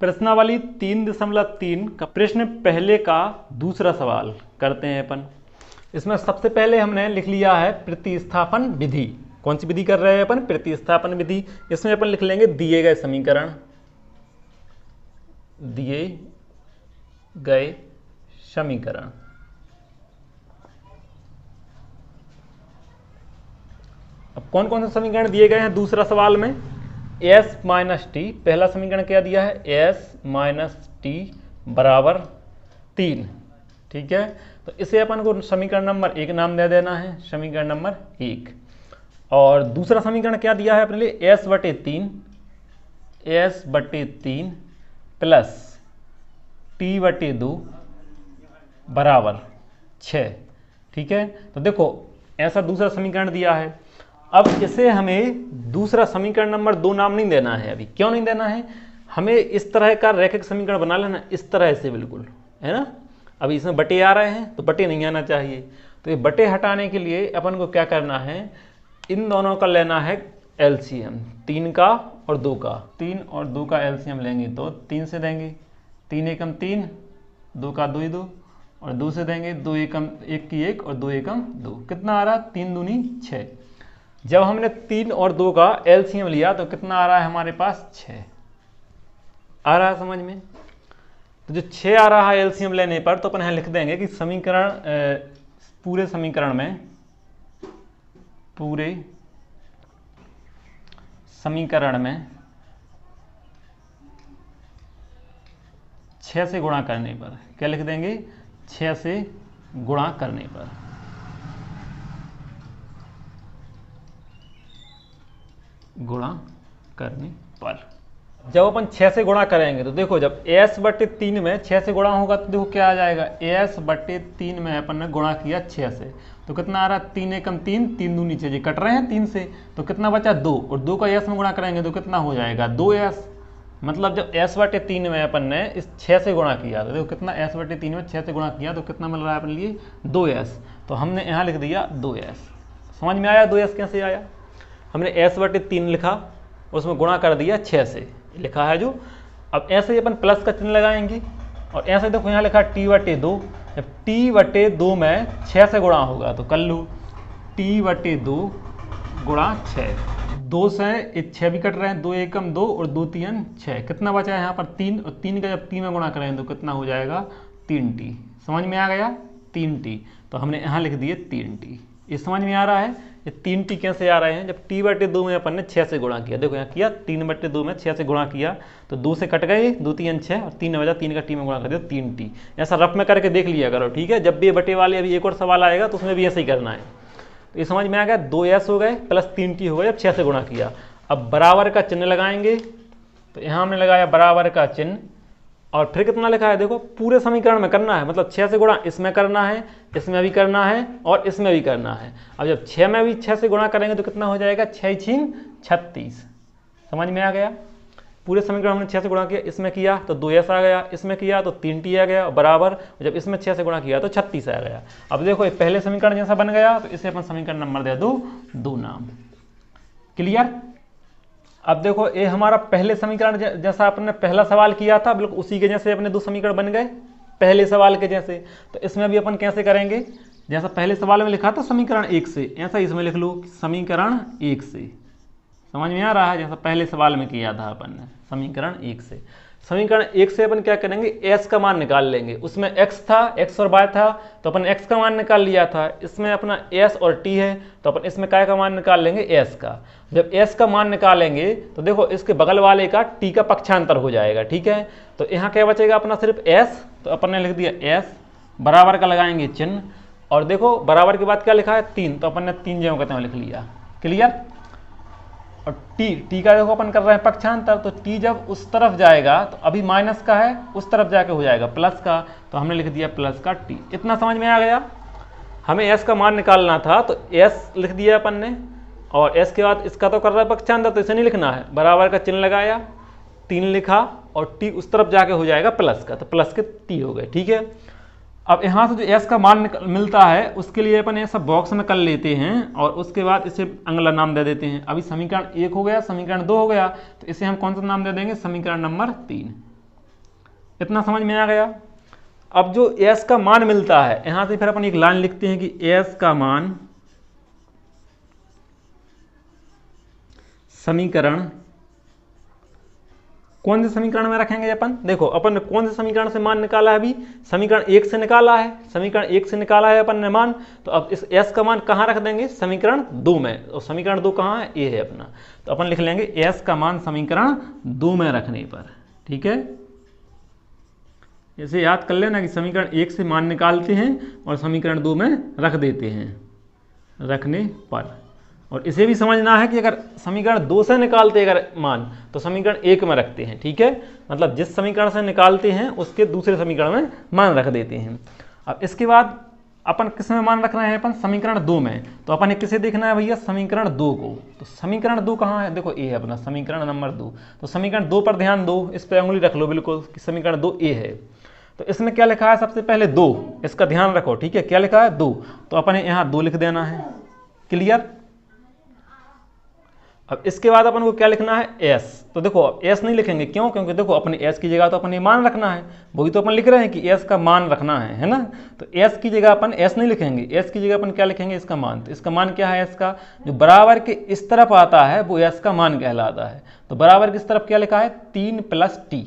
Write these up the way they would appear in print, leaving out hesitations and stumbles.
प्रश्नावली 3.3 का प्रश्न पहले का दूसरा सवाल करते हैं अपन। इसमें सबसे पहले हमने लिख लिया है प्रतिस्थापन विधि। कौन सी विधि कर रहे हैं अपन? प्रतिस्थापन विधि। इसमें अपन लिख लेंगे दिए गए समीकरण, दिए गए समीकरण। अब कौन कौन से समीकरण दिए गए हैं दूसरा सवाल में? s माइनस टी, पहला समीकरण क्या दिया है? s माइनस टी बराबर 3। ठीक है, तो इसे अपन को समीकरण नंबर 1 नाम दे देना है, समीकरण नंबर 1। और दूसरा समीकरण क्या दिया है अपने लिए? s बटे 3 प्लस टी बटे 2 बराबर 6। ठीक है, तो देखो ऐसा दूसरा समीकरण दिया है। अब इसे हमें दूसरा समीकरण नंबर 2 नाम नहीं देना है अभी। क्यों नहीं देना है? हमें इस तरह का रैखिक समीकरण बना लेना, इस तरह से बिल्कुल, है ना। अभी इसमें बटे आ रहे हैं तो बटे नहीं आना चाहिए। तो ये बटे हटाने के लिए अपन को क्या करना है? इन दोनों का लेना है एलसीएम, 3 का और 2 का। 3 और 2 का एलसीएम लेंगे तो 3 से देंगे, 3 एकम 3, 2 का 2 ही 2, और 2 से देंगे 2 एकम 1 की 1 और 2 एकम 2। कितना आ रहा? 3 दूनी 6। जब हमने 3 और 2 का एलसीएम लिया तो कितना आ रहा है हमारे पास? 6 आ रहा है समझ में। तो जो 6 आ रहा है एलसीएम लेने पर, तो अपन यहां लिख देंगे कि समीकरण पूरे समीकरण में 6 से गुणा करने पर, क्या लिख देंगे? 6 से गुणा करने पर। जब अपन 6 से गुणा करेंगे तो देखो, जब s बटे 3 में 6 से गुणा होगा तो देखो क्या आ जाएगा? s बटे 3 में अपन ने गुणा किया 6 से, तो कितना आ रहा? 3 एकम 3, 3 दूनी 6, ये कट रहे हैं 3 से, तो कितना बचा? 2, और 2 का s में गुणा करेंगे तो कितना हो जाएगा? 2s। मतलब जब s बटे 3 में अपन ने इस 6 से गुणा किया तो देखो कितना, s बटे 3 में 6 से गुणा किया तो कितना मिल रहा है अपने लिए? 2s। तो हमने यहाँ लिख दिया 2s। समझ में आया 2s कैसे आया? हमने s बटे 3 लिखा, उसमें गुणा कर दिया 6 से, लिखा है जो। अब ऐसे ही अपन प्लस का चिन्ह लगाएंगे, और ऐसे देखो यहाँ लिखा t बटे 2। जब t बटे 2 में 6 से गुणा होगा तो कर लो t बटे 2 गुणा 6। 2 से 6 भी कट रहे हैं, 2 एकम 2 और 2 तीन 6। कितना बचा है यहाँ पर? 3, और 3 का जब 3 में गुणा करेंगे तो कितना हो जाएगा? 3t। समझ में आ गया? 3t। तो हमने यहाँ लिख दिए 3t। ये समझ में आ रहा है? ये 3t कैसे आ रहे हैं? जब t बटे 2 में अपन ने 6 से गुणा किया, देखो यहाँ किया 3 बटे 2 में 6 से गुणा किया तो 2 से कट गए, 2 तीन 6 और 3 बचा, 3 का t में गुणा कर दिया 3t। ऐसा रफ में करके देख लिया करो, ठीक है। जब भी बटे वाले अभी एक और सवाल आएगा तो उसमें भी ऐसे ही करना है। तो ये समझ में आ गया? 2s हो गए प्लस 3t हो गए जब 6 से गुणा किया। अब बराबर का चिन्ह लगाएंगे, तो यहाँ हमने लगाया बराबर का चिन्ह, और फिर कितना लिखा है? देखो पूरे समीकरण में करना है, मतलब 6 से गुणा इसमें करना है, इसमें भी करना है और इसमें भी करना है। अब जब 6 में भी 6 से गुणा करेंगे तो कितना हो जाएगा? 6 छीन 36। समझ में आ गया? पूरे समीकरण हमने 6 से गुणा किया, इसमें किया तो 2s आ गया, इसमें किया तो 3t आ गया, बराबर जब इसमें 6 से गुणा किया तो 36 आ गया। अब देखो ये पहले समीकरण जैसा बन गया, तो इसे अपन समीकरण नंबर दे दो 2 नाम। क्लियर? अब देखो ये हमारा पहले समीकरण जैसा अपने पहला सवाल किया था, बिल्कुल उसी के जैसे अपने 2 समीकरण बन गए पहले सवाल के जैसे। तो इसमें भी अपन कैसे करेंगे? जैसा पहले सवाल में लिखा था समीकरण 1 से, ऐसा इसमें लिख लो समीकरण 1 से। समझ में आ रहा है? जैसा पहले सवाल में किया था अपन ने, समीकरण 1 से। समीकरण 1 से अपन क्या करेंगे? s का मान निकाल लेंगे। उसमें x था, x और y था, तो अपन x का मान निकाल लिया था। इसमें अपना s और t है, तो अपन इसमें काय का मान निकाल लेंगे? s का। जब s का मान निकालेंगे तो देखो इसके बगल वाले का t का पक्षांतर हो जाएगा, ठीक है। तो यहाँ क्या बचेगा अपना? सिर्फ s। तो अपन ने लिख दिया s, बराबर का लगाएंगे चिन्ह, और देखो बराबर के बाद क्या लिखा है? 3, तो अपन ने 3 जगह कहते हैं लिख लिया। क्लियर? और t का देखो अपन कर रहे हैं पक्षांतर, तो t जब उस तरफ जाएगा तो अभी माइनस का है, उस तरफ जाके हो जाएगा प्लस का, तो हमने लिख दिया प्लस का t। इतना समझ में आ गया? हमें s का मान निकालना था तो s लिख दिया अपन ने, और s के बाद इसका तो कर रहा है पक्षांतर, तो इसे नहीं लिखना है, बराबर का चिन्ह लगाया, 3 लिखा, और t उस तरफ जाके हो जाएगा प्लस का, तो प्लस के t हो गए, ठीक है। अब यहाँ से जो s का मान मिलता है उसके लिए अपन ऐसा बॉक्स में कर लेते हैं, और उसके बाद इसे अगला नाम दे देते हैं। अभी समीकरण 1 हो गया, समीकरण 2 हो गया, तो इसे हम कौन सा नाम दे देंगे? समीकरण नंबर 3। इतना समझ में आ गया। अब जो s का मान मिलता है, यहां से फिर अपन एक लाइन लिखते हैं कि s का मान समीकरण, कौन से समीकरण में रखेंगे अपन? देखो अपन ने कौन से समीकरण से मान निकाला है? अभी समीकरण 1 से निकाला है, समीकरण 1 से निकाला है अपन ने मान, तो अब इस s का मान कहाँ रख देंगे? समीकरण 2 में। और समीकरण 2 कहाँ है? ये है अपना, तो अपन लिख लेंगे s का मान समीकरण 2 में रखने पर। ठीक है, ऐसे याद कर लेना कि समीकरण 1 से मान निकालते हैं और समीकरण 2 में रख देते हैं रखने पर। और इसे भी समझना है कि अगर समीकरण 2 से निकालते अगर मान, तो समीकरण 1 में रखते हैं। ठीक है, मतलब जिस समीकरण से निकालते हैं उसके दूसरे समीकरण में मान रख देते हैं। अब इसके बाद अपन किस में मान रखना है? अपन समीकरण 2 में। तो अपन किसे देखना है भैया? समीकरण 2 को। तो समीकरण 2 कहाँ है? देखो ए है अपना समीकरण नंबर 2। तो समीकरण 2 पर ध्यान दो, इस पर उंगली रख लो बिल्कुल कि समीकरण 2 ए है। तो इसमें क्या लिखा है? सबसे पहले 2, इसका ध्यान रखो। ठीक है, क्या लिखा है? 2, तो अपन यहाँ 2 लिख देना है। क्लियर? अब इसके बाद अपन को क्या लिखना है? s। तो देखो s नहीं लिखेंगे, क्यों? क्योंकि देखो अपने s की जगह तो अपन ये मान रखना है, वही तो अपन लिख रहे हैं कि s का मान रखना है ना। तो s की जगह अपन s नहीं लिखेंगे, s की जगह अपन क्या लिखेंगे? इसका मान। तो इसका मान क्या है? s का जो बराबर के इस तरफ आता है वो s का मान कहलाता है। तो बराबर की इस तरफ क्या लिखा है? 3 + t।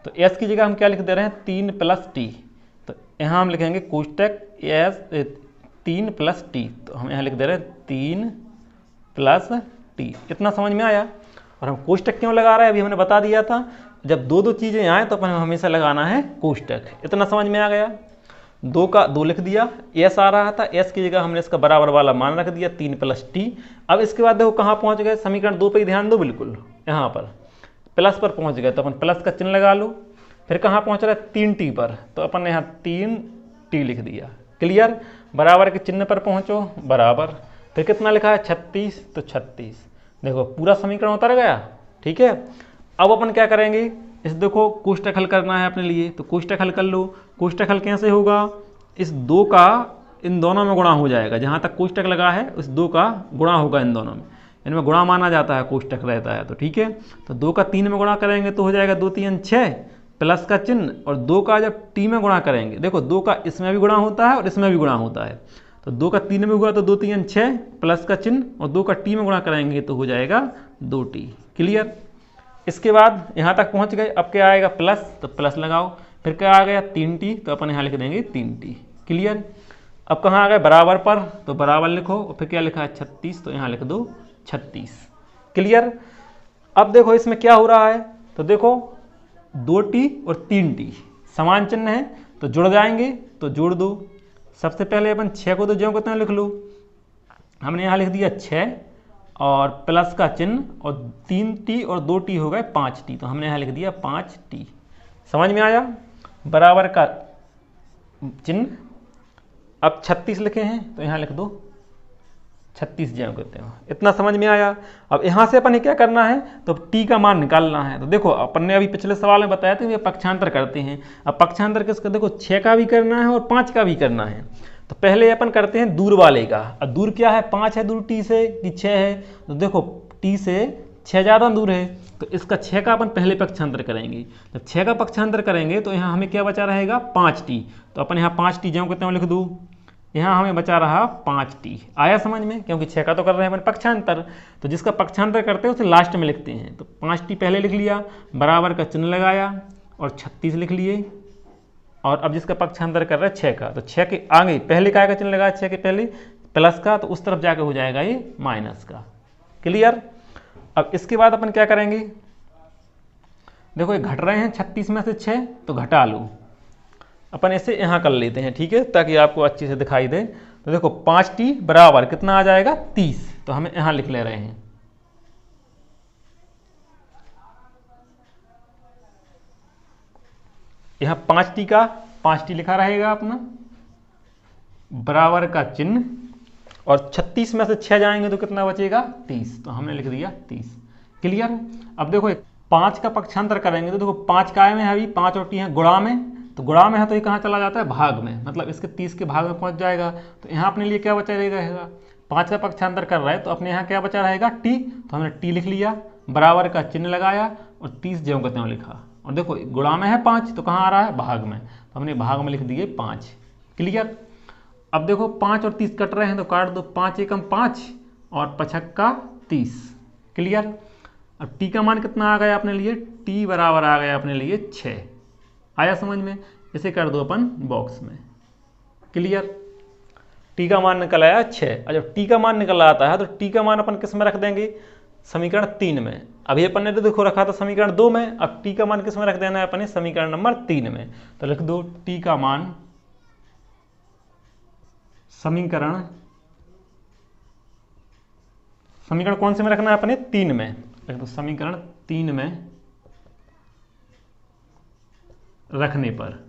तो s की जगह हम क्या लिख दे रहे हैं? 3 + t। तो यहाँ हम लिखेंगे कोष्टक s 3 + t। तो हम यहाँ लिख दे रहे हैं 3 + t। इतना समझ में आया? और हम कोष्टक क्यों लगा रहे हैं अभी हमने बता दिया था, जब दो चीजें आए तो अपन हमेशा लगाना है कोष्टक। इतना समझ में आ गया? 2 का 2 लिख दिया, s आ रहा था, s की जगह हमने इसका बराबर वाला मान रख दिया 3 + t। अब इसके बाद देखो कहाँ पहुंच गए? समीकरण 2 पे ही ध्यान दो, बिल्कुल यहाँ पर प्लस पर पहुंच गए, तो अपन प्लस का चिन्ह लगा लो। फिर कहाँ पहुंच रहा है? 3t पर, तो अपन ने यहाँ 3t लिख दिया। क्लियर? बराबर के चिन्ह पर पहुंचो, बराबर। फिर कितना लिखा है? 36, तो 36। देखो पूरा समीकरण उतर गया। ठीक है, अब अपन क्या करेंगे? इस देखो कोष्टक हल करना है अपने लिए, तो कोष्टक हल कर लो। कोष्टक हल कैसे होगा? इस 2 का इन दोनों में गुणा हो जाएगा, जहाँ तक कोष्टक लगा है उस 2 का गुणा होगा इन दोनों में, इनमें गुणा माना जाता है, कोष्टक रहता है। तो ठीक है, तो 2 का 3 में गुणा करेंगे तो हो जाएगा 2 × 3 = 6 प्लस का चिन्ह, और 2 का जब t में गुणा करेंगे, देखो 2 का इसमें भी गुणा होता है और इसमें भी गुणा होता है। तो 2 का 3 में हुआ तो 2 × 3 = 6 प्लस का चिन्ह, और 2 का t में गुणा कराएंगे तो हो जाएगा 2t। क्लियर? इसके बाद यहाँ तक पहुँच गए। अब क्या आएगा? प्लस, तो प्लस लगाओ। फिर क्या आ गया? 3t, तो अपन यहाँ लिख देंगे 3t। क्लियर? अब कहाँ आ गए? बराबर पर, तो बराबर लिखो। और फिर क्या लिखा है? 36, तो यहाँ लिख दो 36। क्लियर? अब देखो इसमें क्या हो रहा है, तो देखो 2t और 3t समान चिन्ह है तो जुड़ जाएंगे, तो जोड़ दो। सबसे पहले अपन 6 को तो ज्यों को त्यों लिख लो, हमने यहाँ लिख दिया 6 और प्लस का चिन्ह, और 3t और 2t हो गए 5t, तो हमने यहाँ लिख दिया 5t। समझ में आया? बराबर का चिन्ह। अब 36 लिखे हैं तो यहाँ लिख दो 36 ज्यों को त्यों। इतना समझ में आया? अब यहाँ से अपन ने क्या करना है? तो t का मान निकालना है। तो देखो अपन ने अभी पिछले सवाल में बताया था ये पक्षांतर करते हैं। अब पक्षांतर किसका? देखो 6 का भी करना है और 5 का भी करना है। तो पहले अपन करते हैं दूर वाले का। अब दूर क्या है? 5 है दूर t से कि 6 है? तो देखो t से 6 ज़्यादा दूर है, तो इसका 6 का अपन पहले पक्षांतर करेंगे। जब 6 का पक्षांतर करेंगे तो यहाँ हमें क्या बचा रहेगा? 5t। तो अपन यहाँ 5t ज्यों को त्यों लिख दूँ। यहाँ हमें बचा रहा 5t। आया समझ में? क्योंकि 6 का तो कर रहे हैं अपन पक्षांतर, तो जिसका पक्षांतर करते हैं उसे लास्ट में लिखते हैं। तो 5t पहले लिख लिया, बराबर का चिन्ह लगाया और 36 लिख लिए। और अब जिसका पक्षांतर कर रहा है 6 का, तो 6 के आगे पहले का चिन्ह लगाया, 6 के पहले प्लस का, तो उस तरफ जाके हो जाएगा ये माइनस का। क्लियर? अब इसके बाद अपन क्या करेंगे? देखो ये घट रहे हैं 36 में से 6, तो घटा लो। अपन इसे यहाँ कर लेते हैं, ठीक है, ताकि आपको अच्छे से दिखाई दे। तो देखो 5t बराबर कितना आ जाएगा? 30। तो हम यहाँ लिख ले रहे हैं। यहाँ 5t का 5t लिखा रहेगा अपना, बराबर का चिन्ह, और 36 में से 6 जाएंगे तो कितना बचेगा? 30। तो हमने लिख दिया 30। क्लियर? अब देखो 5 का पक्षांतर करेंगे तो देखो 5 काय में है अभी, 5 और t है गुणा में, तो गुणा में है तो ये कहाँ चला जाता है? भाग में, मतलब इसके 30 के भाग में पहुंच जाएगा। तो यहाँ अपने लिए क्या बचा रहेगा? 5 का पक्षांतर कर रहा है तो अपने यहाँ क्या बचा रहेगा? t। तो हमने t लिख लिया, बराबर का चिन्ह लगाया और 30 ज्यों को त्यों लिखा। और देखो गुणा में है 5 तो कहाँ आ रहा है, भाग में, तो हमने भाग में लिख दिए 5। क्लियर। अब देखो 5 और 30 कट रहे हैं तो काट दो, 5 एकम 5 और 5 का 30। क्लियर। अब टी का मान कितना आ गया अपने लिए, टी बराबर आ गया अपने लिए 6। आया समझ में, इसे कर दो अपन बॉक्स में। क्लियर। टी का मान निकल आया 6। और जब टी का मान निकल आता है तो टी का मान अपन किस में रख देंगे, समीकरण 3 में। अभी अपन ने तो देखो रखा था समीकरण 2 में, अब टी का मान किस में रख देना है अपने, समीकरण नंबर 3 में। तो लिख दो टी का मान समीकरण कौन से में रखना है अपने, 3 में। लिख दो समीकरण 3 में रखने पर,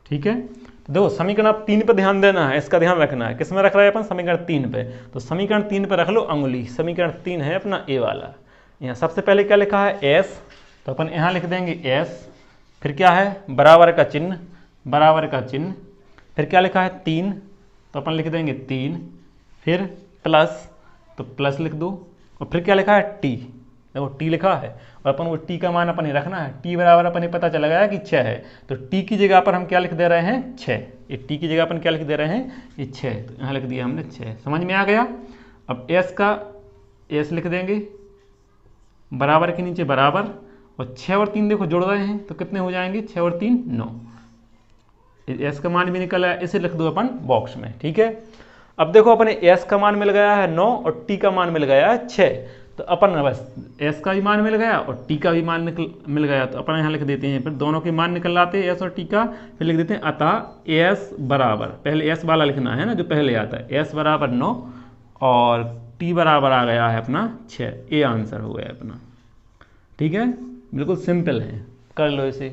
ठीक है। तो देखो समीकरण आप 3 पे ध्यान देना है, इसका ध्यान रखना है, किस में रख रहे हैं अपन, समीकरण 3 पे। तो समीकरण 3 पे रख लो अंगुली, समीकरण 3 है अपना ए वाला। यहाँ सबसे पहले क्या लिखा है, एस, तो अपन यहाँ लिख देंगे एस, फिर क्या है, बराबर का चिन्ह, बराबर का चिन्ह, फिर क्या लिखा है 3, तो अपन लिख देंगे 3, फिर प्लस, तो प्लस लिख दो, और फिर क्या लिखा है टी, देखो टी लिखा है, और अपन वो टी का मान अपन ही रखना है। टी बराबर अपन पता चला गया कि 6 है, तो टी की जगह पर हम क्या लिख दे रहे हैं, 6। ये टी की जगह अपन क्या लिख दे रहे हैं, ये 6, तो यहाँ लिख दिया हमने 6। समझ में आ गया। अब एस का एस लिख देंगे, बराबर के नीचे बराबर, और 6 और 3 देखो जुड़ रहे हैं तो कितने हो जाएंगे, 6 और 3 9। एस का मान भी निकल आया, इसे लिख दो अपन बॉक्स में। ठीक है। अब देखो अपने एस का मान मिल गया है 9 और टी का मान मिल गया है 6, तो अपन बस एस का भी मान मिल गया और टी का भी मान मिल गया, तो अपन यहाँ लिख देते हैं, फिर दोनों के मान निकल आते हैं एस और टी का, फिर लिख देते हैं अतः एस बराबर, पहले एस वाला लिखना है ना जो पहले आता है, एस बराबर 9 और टी बराबर आ गया है अपना 6। ये आंसर हो गया अपना। ठीक है, बिल्कुल सिंपल है, कर लो इसे।